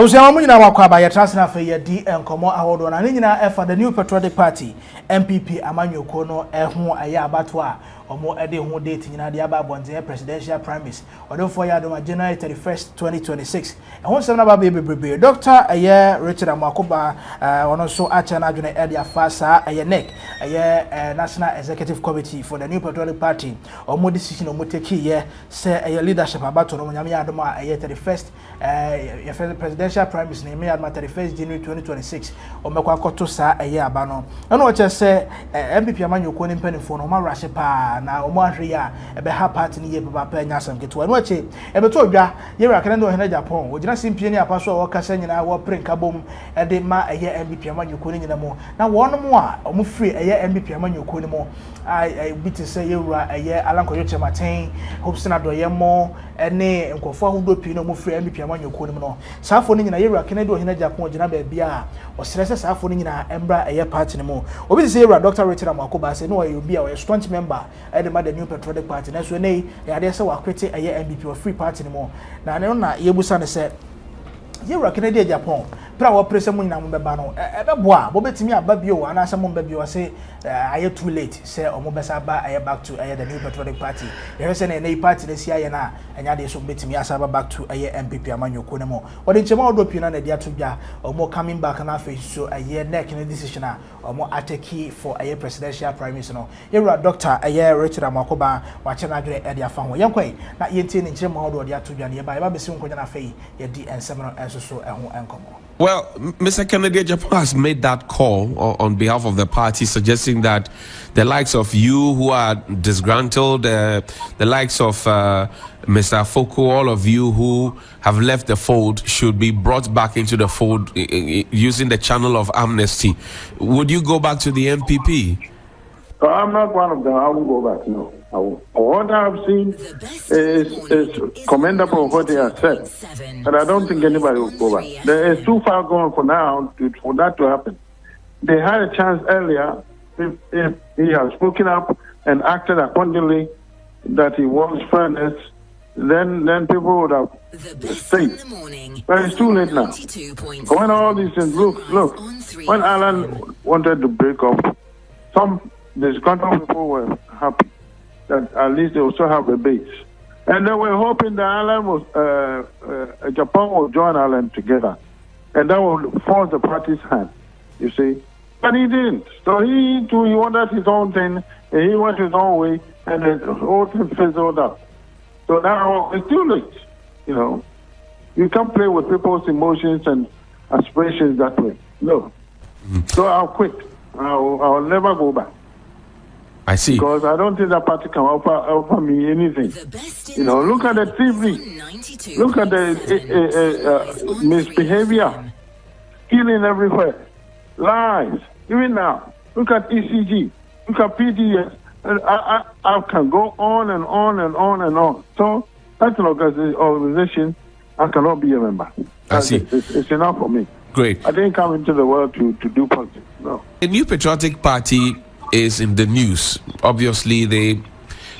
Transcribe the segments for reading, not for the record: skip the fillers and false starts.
was a woman now by a transfer for your D and Como Award on an for the new Patriotic Party, NPP, Amanyo Kono, Aya Batwa, or more Eddie who dating in the Ababonze presidential primaries, or don't for Adom January 31st, 2026. And once another baby, Dr. Aye Richard Amakoba, on also Achana Juna Edia Fasa, Aye NEC, Aye National Executive Committee for the new Patriotic Party, or more decision or Muteki, say a leadership about Yami Adoma, Aye 31st, presidential primaries name at 31st January 2026, or Makwakoto sa Aye Abano. And what I say, MPP Amanyo Konim Penny for no Rashipa. Na omahria ebe ha party ni ye baba pa nya asam keto no ache ebe to odwa ye ra kan do hena Agyapong ogina simpie ni apaso wo kasa nyina wo prenka bom ede ma eye NPP amanyoko ni nyina mo na wono mo a omo free eye NPP amanyoko ni mo I biti say ye ra eye alankoyo chematen hope sina do ye mo ene nkofo ahodo pi no mo free NPP amanyoko ni mo no saafo ni nyina ye ra kan do hena Agyapong ogina ba bia o serese saafo ni nyina embra eye party ni mo obi say ye ra Dr. Richard Amakoba say no you be a strong member the new Patriotic Party. That's when they are so create a NPP or free party anymore. Now, na Yebusan said, you are Canadian Agyapong. Prawa press money na mbebano. Ebeboa, bobetimi ababio anasa mo mbebio say aye too late. Say omobesa ba aye back to aye the new Patriotic Party. There is an NEC party this year na anya dey so betimi asaba back to aye NPP amanyoko nemo. Odi nchema odo pina na dia to bia omo coming back na face so aye NEC na decision na omo ateki for aye presidential primaries no. Yewra Dr. aye Richard Amakoba wa chena agre e dia fa ho. Yenkwai na yentie ni nchema odo dia to bia na ye ba besi nkonya na fei ye di ensem no enso so eho enkomo. Well, Mr. Kennedy, Agyapong has made that call on behalf of the party, suggesting that the likes of you who are disgruntled, the likes of Mr. Foku, all of you who have left the fold should be brought back into the fold using the channel of amnesty. Would you go back to the NPP? I'm not one of them. I won't go back, no. I won't. What I've seen is commendable what they have said, but I don't think anybody will go back. There is too far gone for now for that to happen. They had a chance earlier if he had spoken up and acted accordingly that he wants fairness, then people would have stayed. But it's too late now. When all these things, look, when Alan wanted to break up, some disgruntled people were happy that at least they also have a base. And they were hoping that Agyapong will join Ireland together. And that will force the party's hand, you see. But he didn't. So he wanted his own thing, and he went his own way, and the whole thing fizzled out. So now it's too late, you know. You can't play with people's emotions and aspirations that way. No. So I'll quit. I'll never go back. I see. Because I don't think that party can offer me anything. You know, look at the TV. Look at the misbehavior. Killing everywhere. Lies. Even now. Look at ECG. Look at PDS. I can go on and on and on and on. So that's an organization I cannot be a member. I see. It's enough for me. Great. I didn't come into the world to do politics. No. The new Patriotic Party is in the news. Obviously, they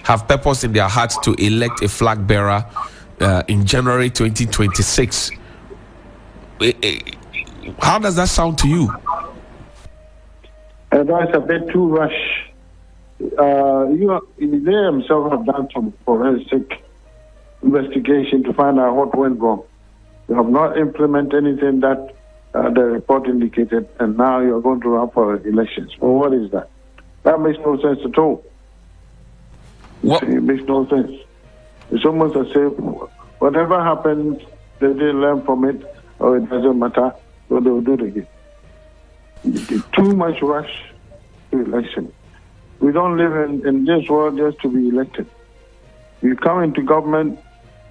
have purpose in their hearts to elect a flag bearer in January 2026. How does that sound to you? That's a bit too rush. They themselves have done some forensic investigation to find out what went wrong. They have not implemented anything that the report indicated, and now you're going to run for elections. Well, what is that? That makes no sense at all. It makes no sense. It's almost as if whatever happened, they didn't learn from it, or it doesn't matter, so they will do it again. Too much rush to election. We don't live in this world just to be elected. We come into government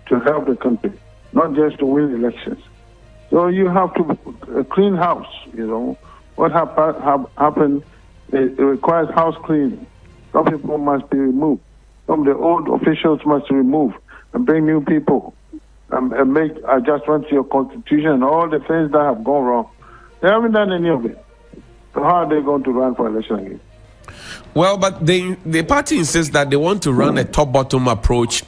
to help the country, not just to win elections. So you have to clean house, you know. What happened, it requires house cleaning. Some people must be removed. Some of the old officials must be removed and bring new people and make adjustments to your constitution and all the things that have gone wrong. They haven't done any of it. So how are they going to run for election again? Well, but the party insists that they want to run a top-bottom approach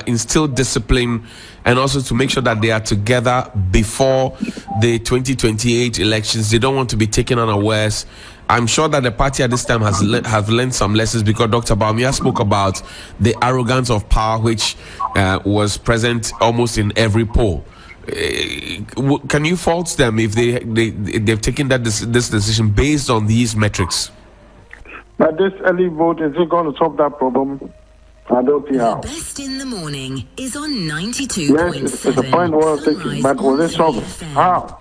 instill discipline, and also to make sure that they are together before the 2028 elections. They don't want to be taken unawares. I'm sure that the party at this time have learned some lessons, because Dr. Bawumia spoke about the arrogance of power, which was present almost in every poll. Can you fault them if they've taken this decision based on these metrics? But this early vote, is it going to solve that problem? I don't see how. The best in the morning is on 92.7. Yes, it's a point well taken, but will it solve it? How?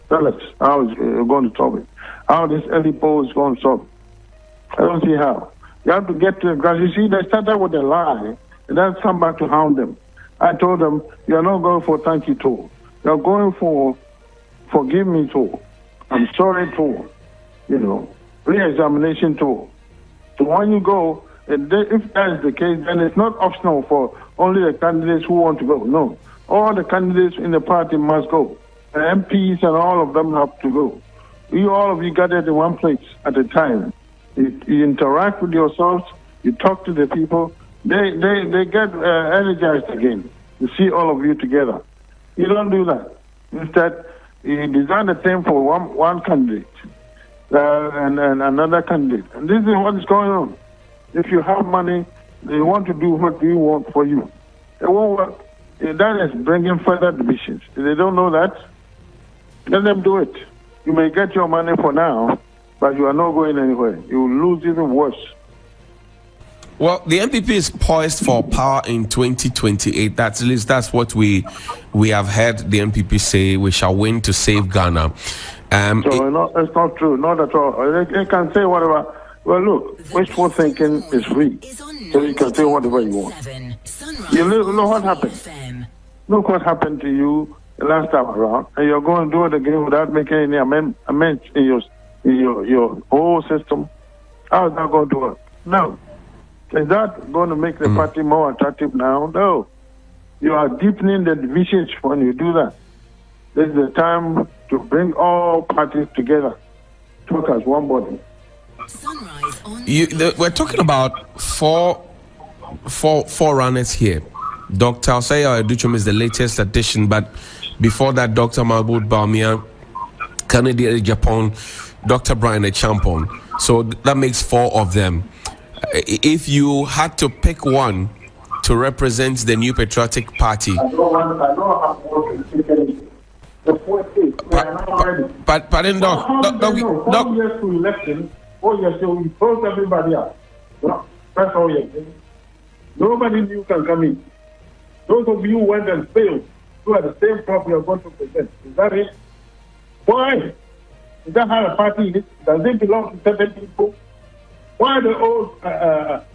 Tell us how is it going to solve it? How this early poll is going to solve it? I don't see how. You have to get to the grass. You see, they started with a lie, and then come back to hound them. I told them, you're not going for thank you tour. You're going for forgive me tour. I'm sorry tour. Re-examination tour. So when you go, if that is the case, then it's not optional for only the candidates who want to go. No. All the candidates in the party must go. The MPs and all of them have to go. All of you gathered in one place at a time. You interact with yourselves. You talk to the people. They get energized again to see all of you together. You don't do that. Instead, you design a thing for one candidate and another candidate. And this is what is going on. If you have money, they want to do what you want for you. It won't work. That is bringing further divisions. If they don't know that, let them do it. You may get your money for now, but you are not going anywhere. You will lose even worse. Well, the NPP is poised for power in 2028. At least that's what we have heard the NPP say. We shall win to save Ghana. It's not true. Not at all. They can say whatever. Well, look, wishful thinking is free. So you can say whatever you want. You know what happened? Look what happened to you the last time around, and you're going to do it again without making any amendments in your whole system. How is that going to work? No. Is that going to make the party more attractive now? No. You are deepening the divisions when you do that. This is the time to bring all parties together, talk as one body. We're talking about four runners here. Dr. Osaya Educhum is the latest addition, but before that, Dr. Mahmoud Bawumia, Kennedy Agyapong, Dr. Brian Achampong. So that makes four of them. If you had to pick one to represent the New Patriotic Party, but pardon, Doc. 4 years to election, 4 years to we close everybody up. That's all you're saying. Nobody new can come in. Those of you who went and failed, who are the same crop you're going to present. Is that it? Why? Is that how a party is? Does it belong to certain people? Why the old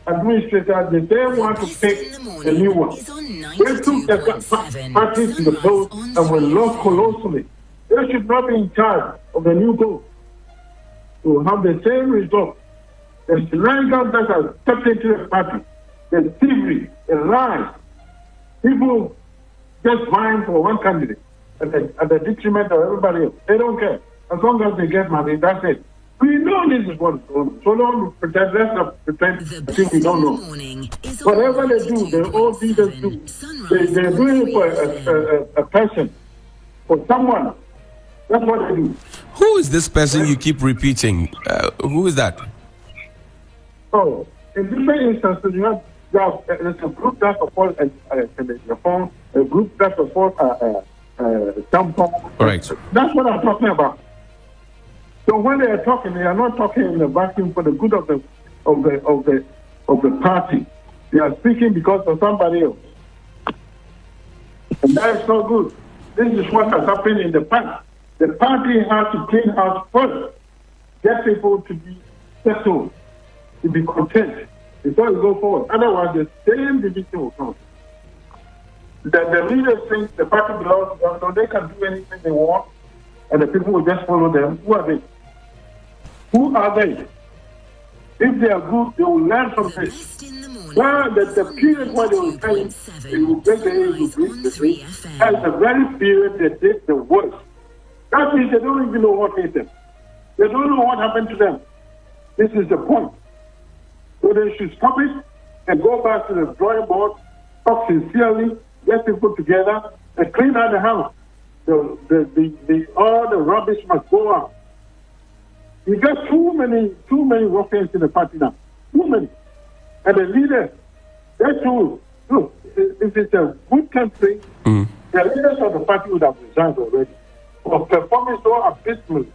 administrators, they don't want to take the new one? They took the parties to the post and were lost colossally. They should not be in charge of the new post to have the same result. The shenanigans that are stepped into the party, the thievery, the lies, people just vying for one candidate at the detriment of everybody else. They don't care. As long as they get money, that's it. We know this is what's going on. So don't pretend, let's not pretend until we don't know. Whatever they do, the old leaders do. They're doing it for a person, for someone. That's what they do. Who is this person you keep repeating? Who is that? Oh, in different instances, there's a group that supports Agyapong, a group that supports Tampon. Right. That's what I'm talking about. So when they are talking, they are not talking in a vacuum for the good of the party. They are speaking because of somebody else, and that is not good. This is what has happened in the past. The party has to clean house first, get people to be settled, to be content before you go forward. Otherwise, the same division will come. The leaders think the party belongs to them, so they can do anything they want, and the people will just follow them. Who are they? Who are they? If they are good, they will learn from this. Well, the period where they will say they will break the age, will break the tree, that is the very period they did the worst. That means they don't even know what hit them. They don't know what happened to them. This is the point. So they should stop it and go back to the drawing board talk sincerely, get people together, and clean out the house. All the rubbish must go out. You got too many ruffians in the party now. Too many. And the leaders, they're too. Look, if it's a good country, the leaders of the party would have resigned already. For performing so abysmally,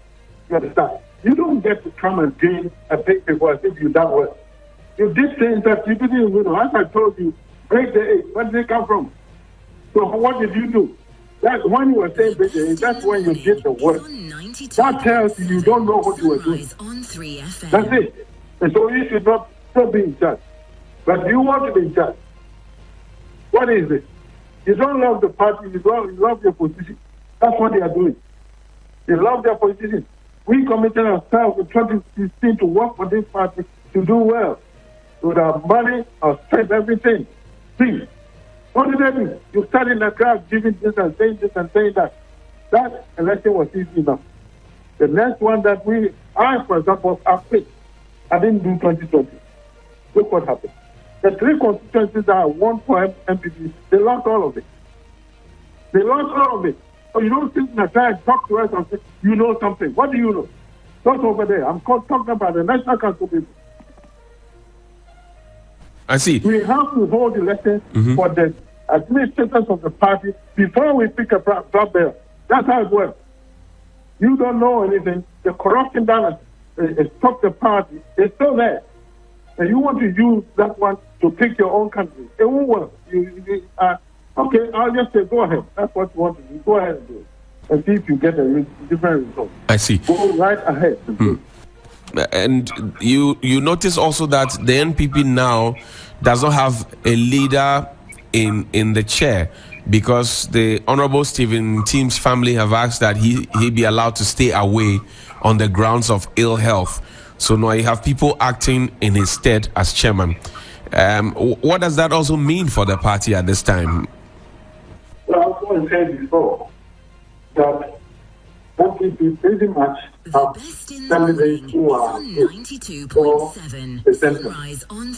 you understand? You don't get to come and gain and take people as if you've done well. You did things that you didn't even know. As I told you, break the egg. Where did they come from? So what did you do? That when you were saying break the egg, that's when you did the work. That tells you don't know what you were doing. That's it. And so you should not still be in charge. But you want to be in charge. What is it? You don't love the party, you love your position. That's what they are doing. They love their position. We committed ourselves in 2016 to work for this party to do well. With our money, our strength, everything. See, what did they do? You started in the crowd giving this and saying that. That election was easy enough. The next one that I, for example, I quit. I didn't do 2020. Look what happened. The 3 constituencies that I won for NPP, they lost all of it. They lost all of it. So you don't sit in a crowd and talk to us and say, you know something. What do you know? That's over there. I'm talking about the National Council people. I see. We have to hold elections for the administrators of the party before we pick a Flagbearer. That's how it works. You don't know anything. The corruption that has stopped the party is still there. And you want to use that one to pick your own country. It won't work. Okay, I'll just say go ahead. That's what you want to do. Go ahead and do it. And see if you get a different result. I see. Go right ahead. And you notice also that the NPP now does not have a leader in the chair, because the Honorable Stephen Team's family have asked that he be allowed to stay away on the grounds of ill health. So now you have people acting in his stead as chairman. What does that also mean for the party at this time? Well, I said before that NPP pretty much have candidates who are for the center.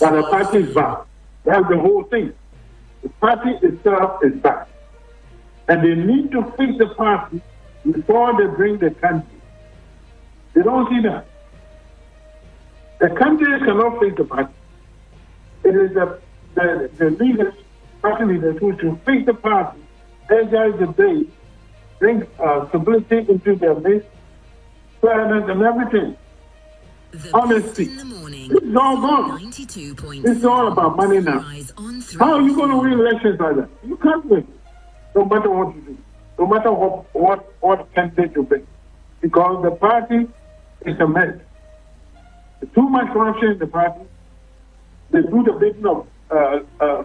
But the party is back. That's the whole thing. The party itself is back. And they need to fix the party before they bring the country. They don't see that. The country cannot fix the party. It is the leaders, party leaders, who should fix the party, energize the base, bring stability into their midst, fairness and everything. Honesty. It's all gone. It's all about money now. How are you going to win elections like that? You can't win. No matter what you do. No matter what candidate you bring. Because the party is a mess. There's too much corruption in the party. They do the bidding of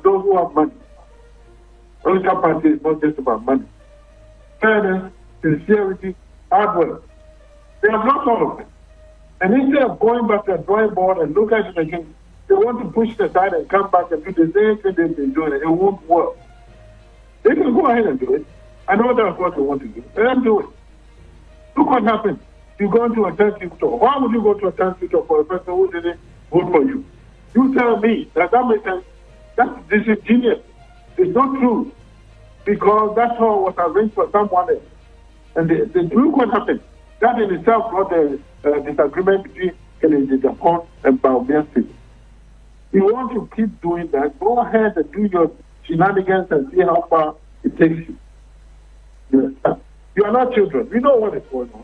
those who have money. Political party is not just about money. Fairness, sincerity, hard work. They have lost all of it. And instead of going back to the drawing board and look at it again, they want to push it aside and come back and do the same thing they've been doing. It won't work. They can go ahead and do it. I know that's what they want to do. Let them do it. Look what happened. You go into a transcriptor. Why would you go to a transcriptor for a person who didn't vote for you? You tell me that makes sense. That's disingenuous. It's not true. Because that's how it was arranged for someone else. And look what happened. That in itself brought a disagreement between Agyapong and Bawumia State. You want to keep doing that, go ahead and do your shenanigans and see how far it takes you. You are not children. We know what is going on.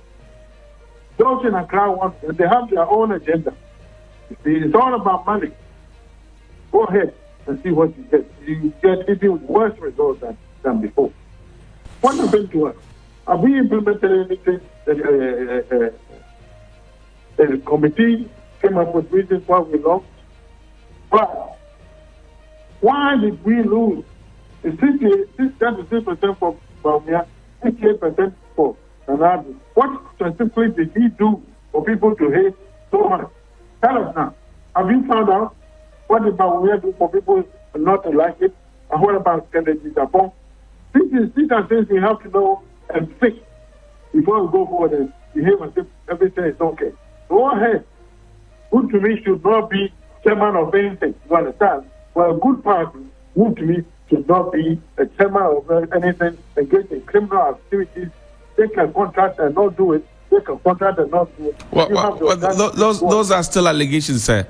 Those in Accra they have their own agenda. It's all about money. Go ahead and see what you get. You get even worse results than before. What happened to us? Have we implemented anything? The committee came up with reasons why we lost. But why did we lose? It's 63% for Bawumia, 68% for Ghanaweb. What specifically did he do for people to hate so much? Tell us now. Have you found out what did Bawumia do for people not to like it? And what about Agyapong? These are things we have to know and fix before we go forward and behave as if everything is okay. Go ahead. Good to me should not be chairman of anything. You understand? Well, a good party, good to me, should not be a chairman of anything engaged in criminal activities. They can contract and not do it. They can contract and not do it. Those are still allegations, sir.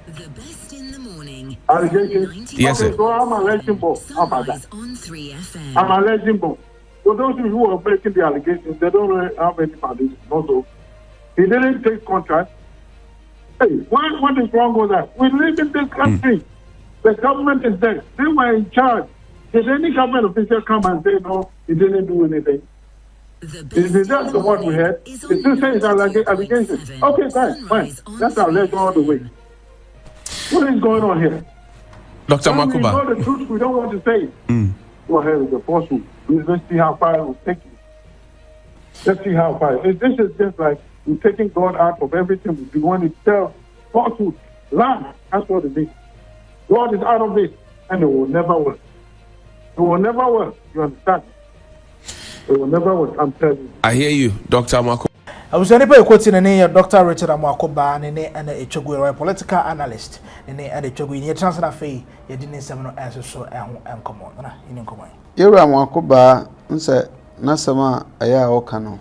The best in the morning. Allegations? Yes, okay, sir. so I'm alleging both. How about that? On 3FM. I'm alleging both. So those who are making the allegations, they don't really have any foundation. Also, he didn't take contract. Hey, what is wrong with that? We live in this country. The government is there. They were in charge. Did any government official come and say, no, he didn't do anything? Is that what we had? It still says allegation. Okay, fine. That's allegation all the way. What is going on here? Dr. When Makuba. we know the truth, we don't want to say it. Go ahead with the falsehood. Let's see how far it will take you. Let's see how far. This is just like we're taking God out of everything we do. Want to tell falsehood, lie. That's what it is. God is out of this, and it will never work. It will never work. You understand? It will never work. I'm telling you. I hear you, Dr. Makuba. I was anybody quoting the name of Dr. Richard Amakoba and a Chogwe, a political analyst, and a Chogwe, your chancellor fee, you didn't seven answers so and come on. In common. Yura Amakoba, unse Nasama, Aya Okano.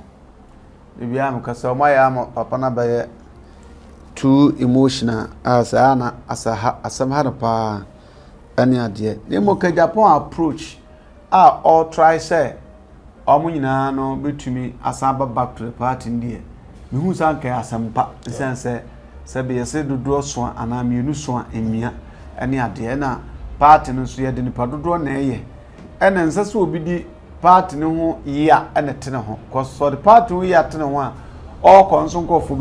Ibiam Kasama, Papana Baye, too emotional as Anna, as some had a pa, any idea. The Japan approach, all try say. Omunyina no betumi asaba back to the party ndie mehu sanka asampa sense se be yese dodo so ana mienu so emia ene ade na party no so ye de nipa dodo na eye ene nsese obi di party no ho ya ene tene ho cause so the party we ya tene ho a all konso nkofo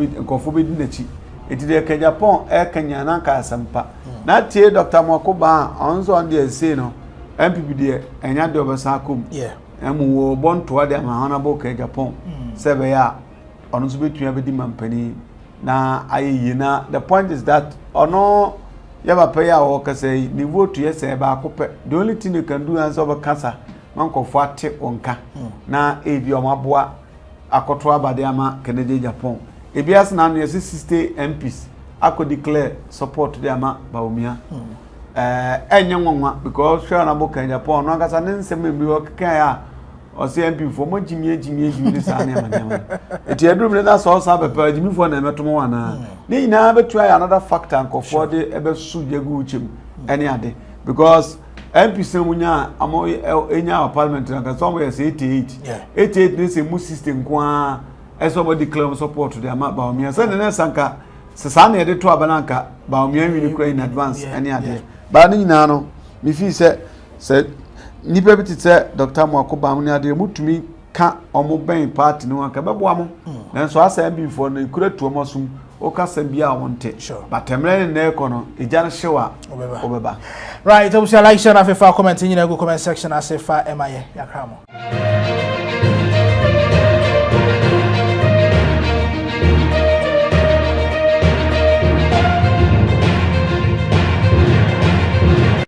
bi di nachi etide ka Japan kanya na ka asampa na tie Dr. Makuba onzo on dey say no NPP de enya de obasa akom emu wo bonto de ma honorable ka Agyapong sebe ya onu so betua be di mampani na ayeyi na the point is that ono yaba pay ya wo kasa ni vote yese ba akopɛ the only thing you can do is over kasa mankofo ate onka na ebi omaboa akoto abade ama Kennedy Agyapong ebi as na no yese 60 MPs ako declare support de ama Baumia enye nwanwa because sure na boka Agyapong no akasa ne nsem ebi wo kan ya o se MP for mo jimie ni sa na ma eti adrum na so so abepa jimi for na meto mo wana ne nyina betu ya another factor nkofo de ebe su jegu uchim any ade because MP semunya amo enya parliament na ka so mo yes 88 ne se mu system kwa somebody claim support to the ama Baumia so ne sanka se sa na de to abananka Baumia wi ni in advance any ade ba ni nyina no mi fi se nipa biti se Dr. Makuba mu ni ade mutumi ka omo ben party no aka bebo amo nanso asa bi for na ikura to omo sum o ka sa bia wonte but emre ne ekono ejana hyewa obeba right, so like share na fe comment in the comment section as if emaye yakramo.